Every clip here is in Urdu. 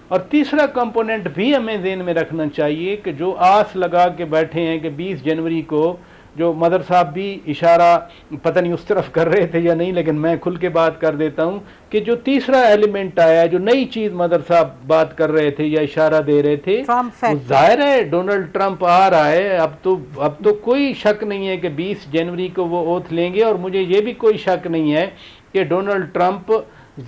اور تیسرا کمپوننٹ بھی ہمیں ذہن میں رکھنا چاہیے کہ جو آس لگا کے بیٹھے ہیں کہ 20 جنوری کو، جو مدر صاحب بھی اشارہ پتہ نہیں اس طرف کر رہے تھے یا نہیں، لیکن میں کھل کے بات کر دیتا ہوں کہ جو تیسرا ایلیمنٹ آیا، جو نئی چیز مدر صاحب بات کر رہے تھے یا اشارہ دے رہے تھے، وہ ظاہر ہے ڈونلڈ ٹرمپ آ رہا ہے۔ اب تو کوئی شک نہیں ہے کہ 20 جنوری کو وہ اوتھ لیں گے، اور مجھے یہ بھی کوئی شک نہیں ہے کہ ڈونلڈ ٹرمپ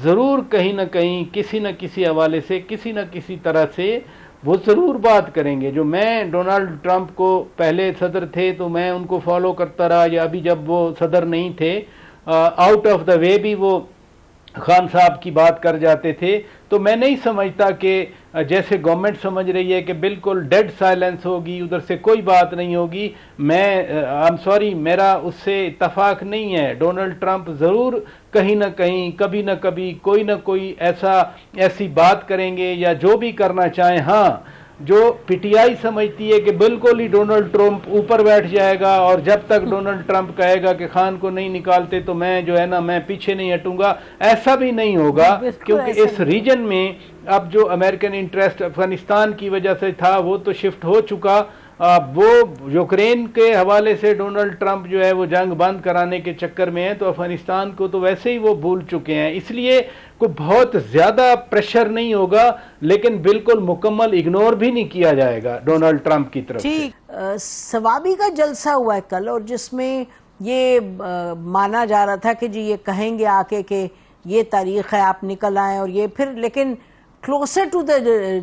ضرور کہیں نہ کہیں کسی نہ کسی حوالے سے، کسی نہ کسی طرح سے وہ ضرور بات کریں گے۔ جو میں ڈونلڈ ٹرمپ کو پہلے صدر تھے تو میں ان کو فالو کرتا رہا، یا ابھی جب وہ صدر نہیں تھے آؤٹ آف دا وے بھی وہ خان صاحب کی بات کر جاتے تھے، تو میں نہیں سمجھتا کہ جیسے گورنمنٹ سمجھ رہی ہے کہ بالکل ڈیڈ سائلنس ہوگی، ادھر سے کوئی بات نہیں ہوگی۔ I'm sorry، میرا اس سے اتفاق نہیں ہے۔ ڈونلڈ ٹرمپ ضرور کہیں نہ کہیں، کبھی نہ کبھی، کوئی نہ کوئی ایسی بات کریں گے یا جو بھی کرنا چاہیں۔ ہاں، جو پی ٹی آئی سمجھتی ہے کہ بالکل ہی ڈونلڈ ٹرمپ اوپر بیٹھ جائے گا، اور جب تک ڈونلڈ ٹرمپ کہے گا کہ خان کو نہیں نکالتے تو میں جو ہے نا میں پیچھے نہیں ہٹوں گا، ایسا بھی نہیں ہوگا، کیونکہ اس ریجن میں اب جو امریکن انٹرسٹ افغانستان کی وجہ سے تھا وہ تو شفٹ ہو چکا۔ وہ یوکرین کے حوالے سے ڈونلڈ ٹرمپ جو ہے وہ جنگ بند کرانے کے چکر میں ہے، تو افغانستان کو تو ویسے ہی وہ بھول چکے ہیں، اس لیے کوئی بہت زیادہ پریشر نہیں ہوگا، لیکن بالکل مکمل اگنور بھی نہیں کیا جائے گا ڈونلڈ ٹرمپ کی طرف سے۔ سوابی کا جلسہ ہوا ہے کل، اور جس میں یہ مانا جا رہا تھا کہ جی یہ کہیں گے آ کے کہ یہ تاریخ ہے، آپ نکل آئیں، اور یہ پھر لیکن کلوزر ٹو دا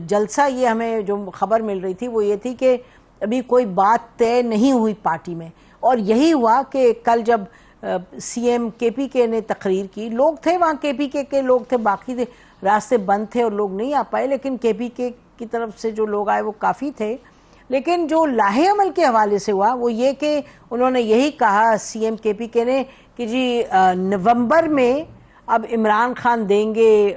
جلسہ یہ ہمیں جو خبر مل رہی تھی وہ یہ تھی کہ ابھی کوئی بات طے نہیں ہوئی پارٹی میں، اور یہی ہوا کہ کل جب سی ایم کے پی کے نے تقریر کی، لوگ تھے وہاں کے پی کے لوگ تھے، باقی راستے بند تھے اور لوگ نہیں آ پائے، لیکن کے پی کے کی طرف سے جو لوگ آئے وہ کافی تھے۔ لیکن جو لاہے عمل کے حوالے سے ہوا وہ یہ کہ انہوں نے یہی کہا سی ایم کے پی کے نے کہ جی نومبر میں اب عمران خان دیں گے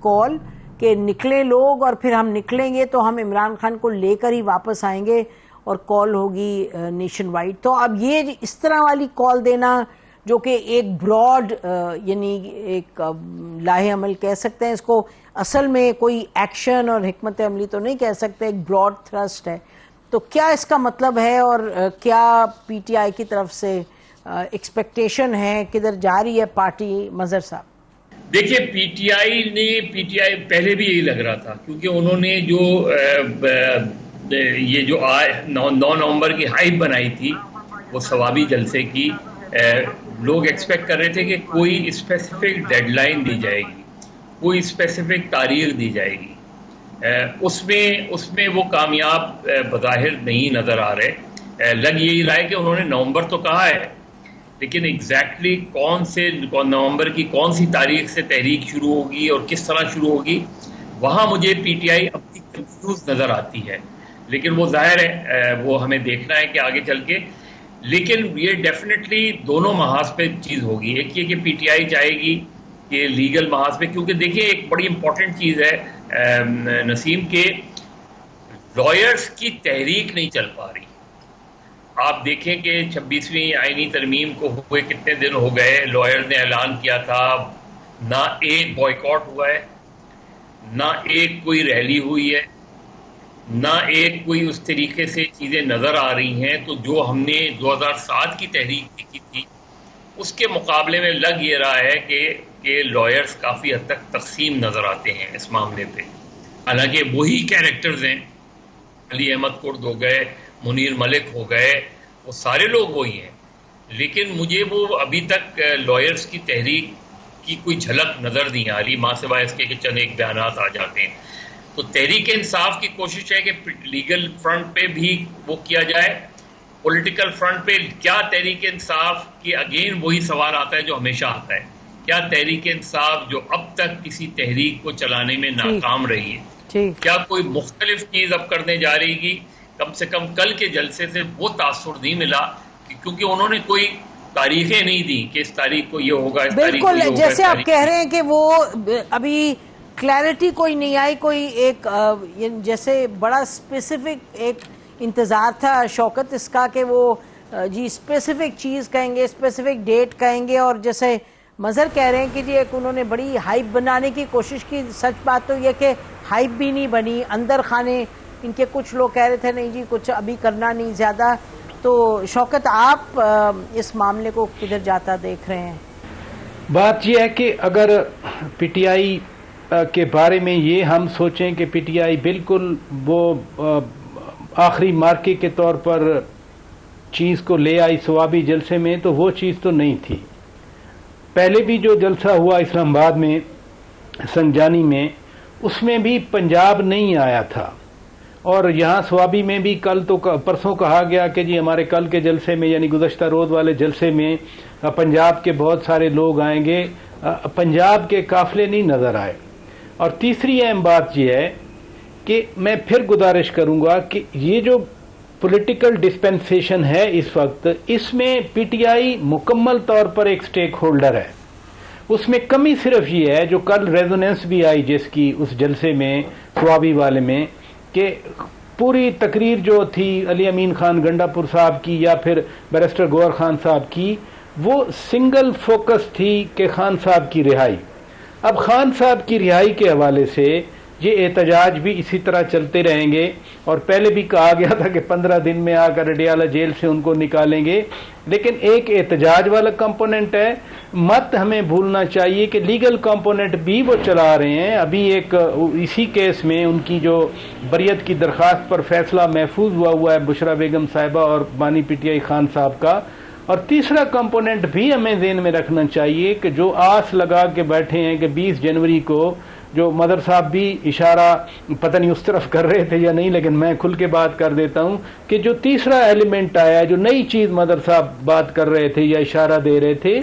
کال کہ نکلے لوگ، اور پھر ہم نکلیں گے تو ہم عمران خان کو لے کر ہی واپس آئیں گے، اور کال ہوگی نیشن وائڈ۔ تو اب یہ اس طرح والی کال دینا جو کہ ایک براڈ یعنی ایک لاہے عمل کہہ سکتے ہیں اس کو، اصل میں کوئی ایکشن اور حکمت عملی تو نہیں کہہ سکتے، ایک براڈ تھرسٹ ہے، تو کیا اس کا مطلب ہے، اور کیا پی ٹی آئی کی طرف سے ایکسپیکٹیشن ہے، کدھر جا رہی ہے پارٹی؟ مظہر صاحب دیکھیں، پی ٹی آئی پہلے بھی یہی لگ رہا تھا، کیونکہ انہوں نے جو یہ جو 9 نومبر کی ہائپ بنائی تھی وہ ثوابی جلسے کی، لوگ ایکسپیکٹ کر رہے تھے کہ کوئی اسپیسیفک ڈیڈ لائن دی جائے گی، کوئی اسپیسیفک تاریخ دی جائے گی، اس میں وہ کامیاب بظاہر نہیں نظر آ رہے۔ لگ یہی رہا ہے کہ انہوں نے نومبر تو کہا ہے، لیکن ایگزیکٹلی نومبر کی کون سی تاریخ سے تحریک شروع ہوگی اور کس طرح شروع ہوگی، وہاں مجھے پی ٹی آئی اپنی کنفیوز نظر آتی ہے، لیکن وہ ظاہر ہے وہ ہمیں دیکھنا ہے کہ آگے چل کے۔ لیکن یہ ڈیفینیٹلی دونوں محاذ پہ چیز ہوگی، ایک یہ کہ پی ٹی آئی چاہے گی کہ لیگل محاذ پہ، کیونکہ دیکھیں ایک بڑی امپورٹنٹ چیز ہے نسیم، کہ لائرز کی تحریک نہیں چل پا رہی۔ آپ دیکھیں کہ 26ویں آئینی ترمیم کو ہوئے کتنے دن ہو گئے، لائرز نے اعلان کیا تھا، نہ ایک بائیکاٹ ہوا ہے، نہ ایک کوئی ریلی ہوئی ہے، نہ ایک کوئی اس طریقے سے چیزیں نظر آ رہی ہیں۔ تو جو ہم نے 2007 کی تحریک کی تھی اس کے مقابلے میں لگ یہ رہا ہے کہ لائرز کافی حد تک تقسیم نظر آتے ہیں اس معاملے پہ، حالانکہ وہی کیریکٹرز ہیں، علی احمد کرد ہو گئے، منیر ملک ہو گئے، وہ سارے لوگ وہی ہیں، لیکن مجھے وہ ابھی تک لائرز کی تحریک کی کوئی جھلک نظر نہیں آ رہی، ماں سوائے اس کے کہ چند ایک بیانات آ جاتے ہیں۔ تو تحریک انصاف کی کوشش ہے کہ لیگل فرنٹ پہ بھی وہ کیا جائے، پولیٹیکل فرنٹ پہ کیا تحریک انصاف کی اگین وہی سوال آتا ہے جو ہمیشہ آتا ہے، کیا تحریک انصاف جو اب تک کسی تحریک کو چلانے میں ناکام رہی ہے، کیا کوئی مختلف چیز اب کرنے جا رہی گی؟ کم سے کم کل کے جلسے سے وہ تاثر نہیں ملا، کیونکہ انہوں نے کوئی تاریخیں نہیں دی کہ اس تاریخ کو یہ ہوگا، اس تاریخ کو یہ ہوگا۔ جیسے آپ کہہ رہے ہیں کہ وہ ابھی کلیئرٹی کوئی نہیں آئی، کوئی ایک جیسے بڑا اسپیسیفک ایک انتظار تھا شوکت اس کا کہ وہ جی اسپیسیفک چیز کہیں گے، اسپیسیفک ڈیٹ کہیں گے، اور جیسے مظہر کہہ رہے ہیں کہ جی ایک انہوں نے بڑی ہائپ بنانے کی کوشش کی۔ سچ بات تو یہ کہ ہائپ بھی نہیں بنی. اندر خانے ان کے کچھ لوگ کہہ رہے تھے نہیں جی کچھ ابھی کرنا نہیں زیادہ. تو شوکت آپ اس معاملے کو کدھر جاتا دیکھ رہے ہیں؟ بات یہ ہے کہ اگر پی ٹی آئی کے بارے میں یہ ہم سوچیں کہ پی ٹی آئی بالکل وہ آخری مارکے کے طور پر چیز کو لے آئی ثوابی جلسے میں، تو وہ چیز تو نہیں تھی. پہلے بھی جو جلسہ ہوا اسلام آباد میں سنجانی میں، اس میں بھی پنجاب نہیں آیا تھا، اور یہاں ثوابی میں بھی کل تو پرسوں کہا گیا کہ جی ہمارے کل کے جلسے میں یعنی گزشتہ روز والے جلسے میں پنجاب کے بہت سارے لوگ آئیں گے. پنجاب کے قافلے نہیں نظر آئے. اور تیسری اہم بات یہ ہے کہ میں پھر گزارش کروں گا کہ یہ جو پولیٹیکل ڈسپینسیشن ہے اس وقت، اس میں پی ٹی آئی مکمل طور پر ایک سٹیک ہولڈر ہے. اس میں کمی صرف یہ ہے جو کل ریزوننس بھی آئی جس کی اس جلسے میں ثوابی والے میں، کہ پوری تقریر جو تھی علی امین خان گنڈا پور صاحب کی یا پھر بیرسٹر گوہر خان صاحب کی، وہ سنگل فوکس تھی کہ خان صاحب کی رہائی. اب خان صاحب کی رہائی کے حوالے سے یہ احتجاج بھی اسی طرح چلتے رہیں گے، اور پہلے بھی کہا گیا تھا کہ 15 دن میں آ کر اڈیالہ جیل سے ان کو نکالیں گے. لیکن ایک احتجاج والا کمپوننٹ ہے. مت ہمیں بھولنا چاہیے کہ لیگل کمپوننٹ بھی وہ چلا رہے ہیں. ابھی ایک اسی کیس میں ان کی جو بریت کی درخواست پر فیصلہ محفوظ ہوا ہے بشرا بیگم صاحبہ اور بانی پی ٹی آئی خان صاحب کا. اور تیسرا کمپوننٹ بھی ہمیں ذہن میں رکھنا چاہیے کہ جو آس لگا کے بیٹھے ہیں کہ 20 جنوری کو، جو مدر صاحب بھی اشارہ پتہ نہیں اس طرف کر رہے تھے یا نہیں، لیکن میں کھل کے بات کر دیتا ہوں کہ جو تیسرا ایلیمنٹ آیا، جو نئی چیز مدر صاحب بات کر رہے تھے یا اشارہ دے رہے تھے،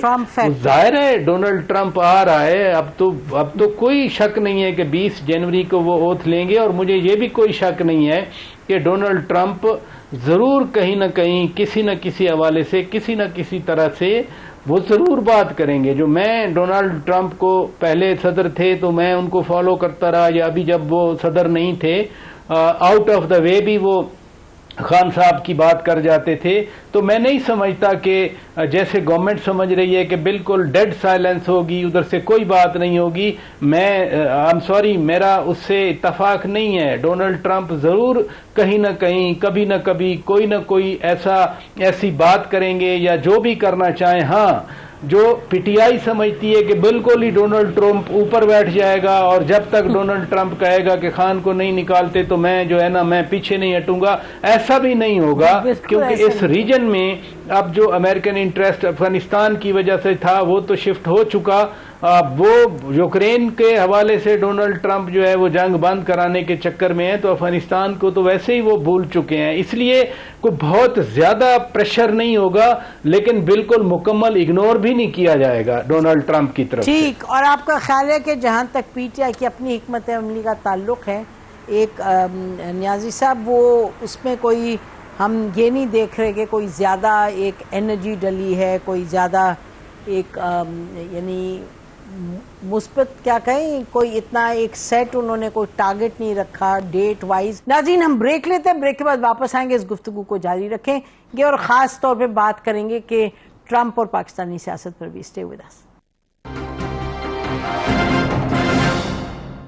ظاہر ہے ڈونلڈ ٹرمپ آ رہا ہے. اب تو کوئی شک نہیں ہے کہ 20 جنوری کو وہ اوتھ لیں گے. اور مجھے یہ بھی کوئی شک نہیں ہے کہ ڈونلڈ ٹرمپ ضرور کہیں نہ کہیں کسی نہ کسی حوالے سے کسی نہ کسی طرح سے وہ ضرور بات کریں گے. جو میں ڈونلڈ ٹرمپ کو پہلے صدر تھے تو میں ان کو فالو کرتا رہا، یا ابھی جب وہ صدر نہیں تھے آؤٹ آف دا وے بھی وہ خان صاحب کی بات کر جاتے تھے. تو میں نہیں سمجھتا کہ جیسے گورنمنٹ سمجھ رہی ہے کہ بالکل ڈیڈ سائلنس ہوگی، ادھر سے کوئی بات نہیں ہوگی. میرا اس سے اتفاق نہیں ہے. ڈونلڈ ٹرمپ ضرور کہیں نہ کہیں کبھی نہ کبھی کوئی نہ کوئی ایسی بات کریں گے یا جو بھی کرنا چاہیں. ہاں، جو پی ٹی آئی سمجھتی ہے کہ بالکل ہی ڈونلڈ ٹرمپ اوپر بیٹھ جائے گا اور جب تک ڈونلڈ ٹرمپ کہے گا کہ خان کو نہیں نکالتے تو میں جو ہے نا میں پیچھے نہیں ہٹوں گا، ایسا بھی نہیں ہوگا. کیونکہ اس ریجن میں اب جو امریکن انٹرسٹ افغانستان کی وجہ سے تھا وہ تو شفٹ ہو چکا. وہ یوکرین کے حوالے سے ڈونلڈ ٹرمپ جو ہے وہ جنگ بند کرانے کے چکر میں ہے، تو افغانستان کو تو ویسے ہی وہ بھول چکے ہیں. اس لیے کوئی بہت زیادہ پریشر نہیں ہوگا، لیکن بالکل مکمل اگنور بھی نہیں کیا جائے گا ڈونلڈ ٹرمپ کی طرف. ٹھیک. اور آپ کا خیال ہے کہ جہاں تک پی ٹی آئی کی اپنی حکمت عملی کا تعلق ہے، ایک نیازی صاحب، وہ اس میں کوئی ہم یہ نہیں دیکھ رہے کہ کوئی زیادہ ایک انرجی ڈلی ہے، کوئی زیادہ ایک یعنی مثبت کیا کہیں، کوئی اتنا ایک سیٹ انہوں نے کوئی ٹارگٹ نہیں رکھا ڈیٹ وائز. ناظرین، ہم بریک لیتے ہیں، بریک کے بعد واپس آئیں گے، اس گفتگو کو جاری رکھیں گے اور خاص طور پہ بات کریں گے کہ ٹرمپ اور پاکستانی سیاست پر بھی. Stay with us.